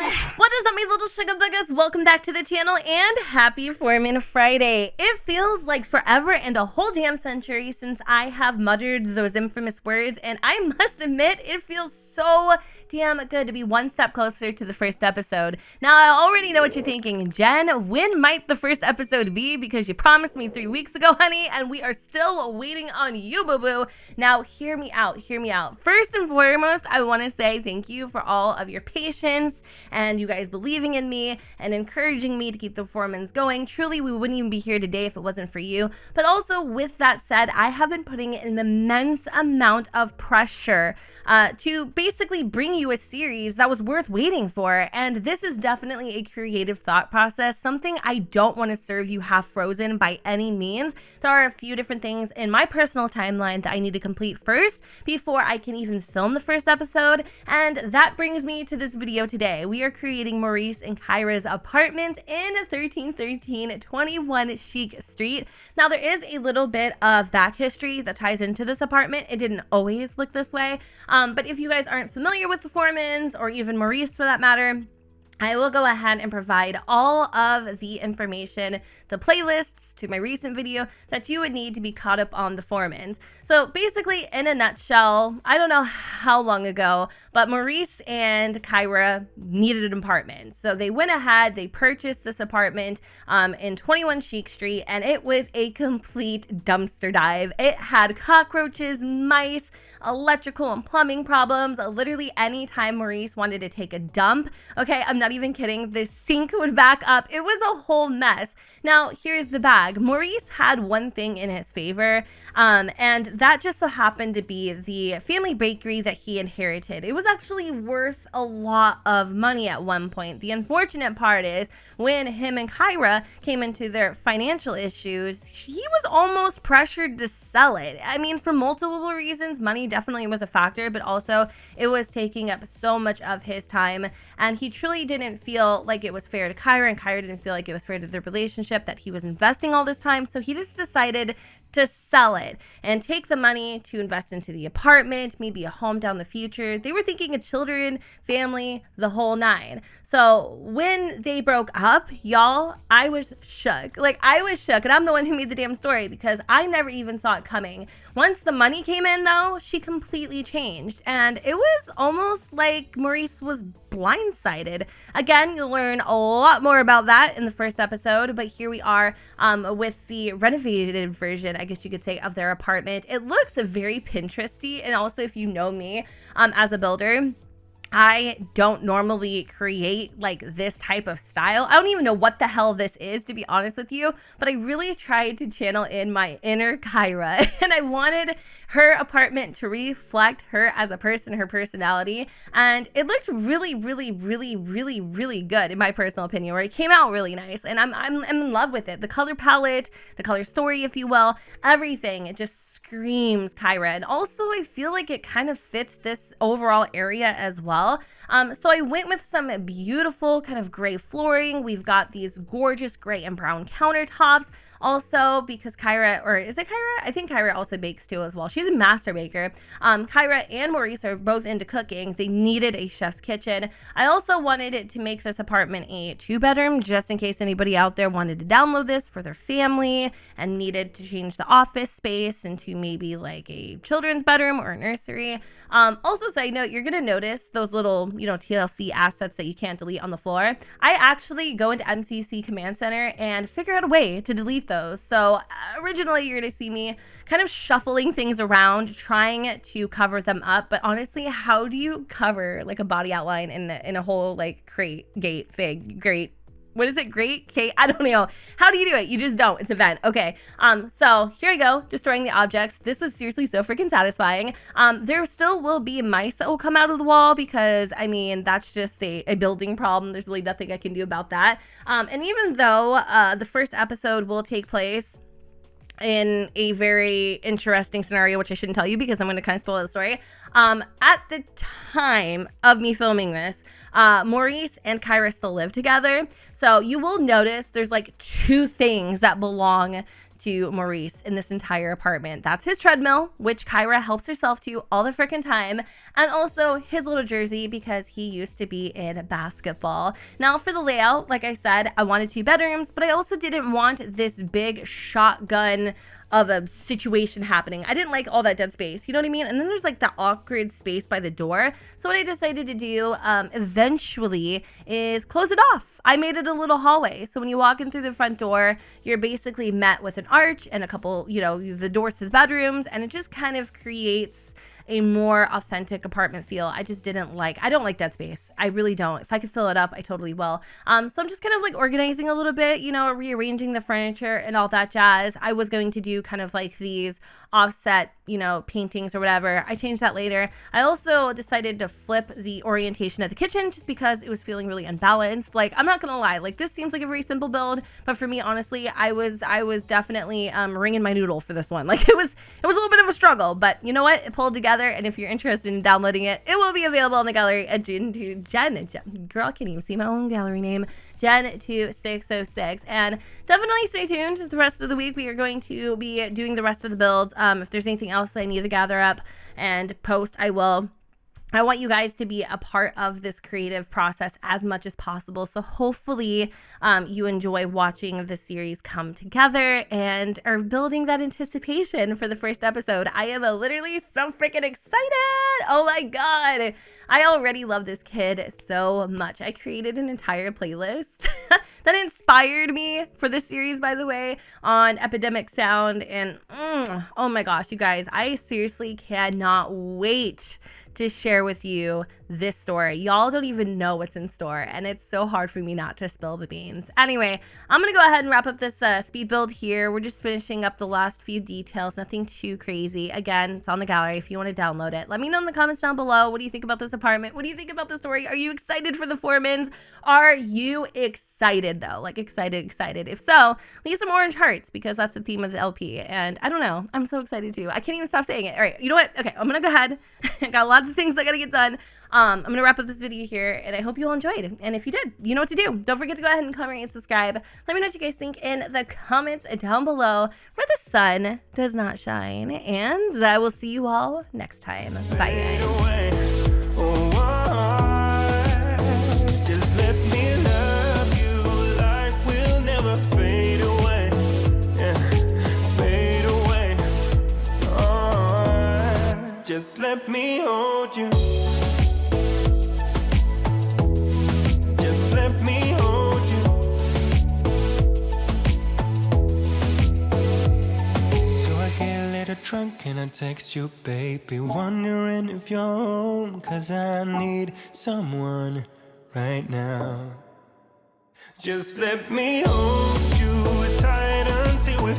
What is up, my little sugar buggers? Welcome back to the channel and happy Foreman Friday. It feels like forever and a whole damn century since I have muttered those infamous words, and I must admit it feels so damn good to be one step closer to the first episode. Now, I already know what you're thinking. Jen, when might the first episode be? Because you promised me 3 weeks ago, honey, and we are still waiting on you, boo-boo. Now, hear me out, hear me out. First and foremost, I want to say thank you for all of your patience and you guys believing in me and encouraging me to keep the Foremans going. Truly, we wouldn't even be here today if it wasn't for you. But also, with that said, I have been putting an immense amount of pressure to basically bring you a series that was worth waiting for. And this is definitely a creative thought process, something I don't want to serve you half frozen by any means. There are a few different things in my personal timeline that I need to complete first before I can even film the first episode. And that brings me to this video today. We are creating Maurice and Kyra's apartment in 1313 21 Chic Street. Now, there is a little bit of back history that ties into this apartment. It didn't always look this way. But if you guys aren't familiar with the Foremans, or even Maurice for that matter, I will go ahead and provide all of the information, the playlists to my recent video that you would need to be caught up on the Foremans. So basically, in a nutshell, I don't know how long ago, but Maurice and Kyra needed an apartment. So they went ahead, they purchased this apartment in 21 Chic Street, and it was a complete dumpster dive. It had cockroaches, mice, electrical and plumbing problems. Literally anytime Maurice wanted to take a dump, okay, I'm not even kidding, the sink would back up. It was a whole mess. Now, here's the bag. Maurice had one thing in his favor, and that just so happened to be the family bakery that he inherited. It was actually worth a lot of money at one point. The unfortunate part is when him and Kyra came into their financial issues, he was almost pressured to sell it. I mean, for multiple reasons. Money definitely was a factor, but also it was taking up so much of his time, and he truly didn't feel like it was fair to Kyra, and Kyra didn't feel like it was fair to their relationship that he was investing all this time. So he just decided to sell it and take the money to invest into the apartment, maybe a home down the future. They were thinking of children, family, the whole nine. So when they broke up, y'all, I was shook. Like, I was shook, and I'm the one who made the damn story because I never even saw it coming. Once the money came in, though, she completely changed, and it was almost like Maurice was blindsided. Again, you'll learn a lot more about that in the first episode, but here we are with the renovated version, I guess you could say, of their apartment. It looks very Pinteresty, and also, if you know me as a builder, I don't normally create like this type of style. I don't even know what the hell this is, to be honest with you, but I really tried to channel in my inner Kyra, and I wanted her apartment to reflect her as a person, her personality, and it looked really, really, really, really, really good in my personal opinion, where it came out really nice, and I'm in love with it. The color palette, the color story, if you will, everything, it just screams Kyra, and also I feel like it kind of fits this overall area as well. So I went with some beautiful kind of gray flooring. We've got these gorgeous gray and brown countertops. Also, because Kyra, or is it Kyra? I think Kyra also bakes too as well. She's a master baker. Kyra and Maurice are both into cooking. They needed a chef's kitchen. I also wanted it to make this apartment a 2-bedroom, just in case anybody out there wanted to download this for their family and needed to change the office space into maybe like a children's bedroom or a nursery. Also, side note, you're gonna notice those little, TLC assets that you can't delete on the floor. I actually go into MCC Command Center and figure out a way to delete those. So originally you're gonna see me kind of shuffling things around, trying to cover them up. But honestly, how do you cover like a body outline in a whole like gate thing? Great. What is it? Great Kate? I don't know. How do you do it? You just don't. It's a vent. Okay. So here I go, destroying the objects. This was seriously so freaking satisfying. There still will be mice that will come out of the wall because, I mean, that's just a building problem. There's really nothing I can do about that. And even though the first episode will take place in a very interesting scenario, which I shouldn't tell you because I'm going to kind of spoil the story. At the time of me filming this, Maurice and Kyra still live together. So you will notice there's like 2 things that belong to Maurice in this entire apartment. That's his treadmill, which Kyra helps herself to all the freaking time, and also his little jersey because he used to be in basketball. Now for the layout, like I said, I wanted 2 bedrooms, but I also didn't want this big shotgun of a situation happening. I didn't like all that dead space, you know what I mean? And then there's like that awkward space by the door. So what I decided to do eventually is close it off. I made it a little hallway. So when you walk in through the front door, you're basically met with an arch and a couple, you know, the doors to the bedrooms, and it just kind of creates a more authentic apartment feel. I don't like dead space. I really don't. If I could fill it up, I totally will. So I'm just kind of like organizing a little bit, you know, rearranging the furniture and all that jazz. I was going to do kind of like these offset, you know, paintings or whatever. I changed that later. I also decided to flip the orientation of the kitchen just because it was feeling really unbalanced. Like, I'm not gonna lie, like this seems like a very simple build, but for me, honestly, I was definitely wringing my noodle for this one. Like it was a little bit of a struggle, but you know what? It pulled together, and if you're interested in downloading it, it will be available in the gallery at Jen, girl, I can't even see my own gallery name, Jen2606. And definitely stay tuned the rest of the week. We are going to be doing the rest of the builds. If there's anything else I need to gather up and post, I will. I want you guys to be a part of this creative process as much as possible. So hopefully you enjoy watching the series come together and are building that anticipation for the first episode. I am literally so freaking excited. Oh my God. I already love this kid so much. I created an entire playlist that inspired me for this series, by the way, on Epidemic Sound. And oh my gosh, you guys, I seriously cannot wait to share with you this story. Y'all don't even know what's in store, and it's so hard for me not to spill the beans. Anyway, I'm gonna go ahead and wrap up this speed build here. We're just finishing up the last few details, nothing too crazy. Again, it's on the gallery if you want to download it. Let me know in the comments down below. What do you think about this apartment? What do you think about the story? Are you excited for the FOREMANs? Are you excited though? Like excited? If so, leave some orange hearts because that's the theme of the LP. And I don't know, I'm so excited too. I can't even stop saying it. All right, you know what? Okay, I'm gonna go ahead. I got a lot of things I gotta get done. I'm gonna wrap up this video here, and I hope you all enjoyed. And if you did, you know what to do. Don't forget to go ahead and comment and subscribe. Let me know what you guys think in the comments down below where the sun does not shine. And I will see you all next time. Bye, guys. Just let me hold you. Just let me hold you. So I get a little drunk and I text you, baby, wondering if you're home, 'cause I need someone right now. Just let me hold you tight until we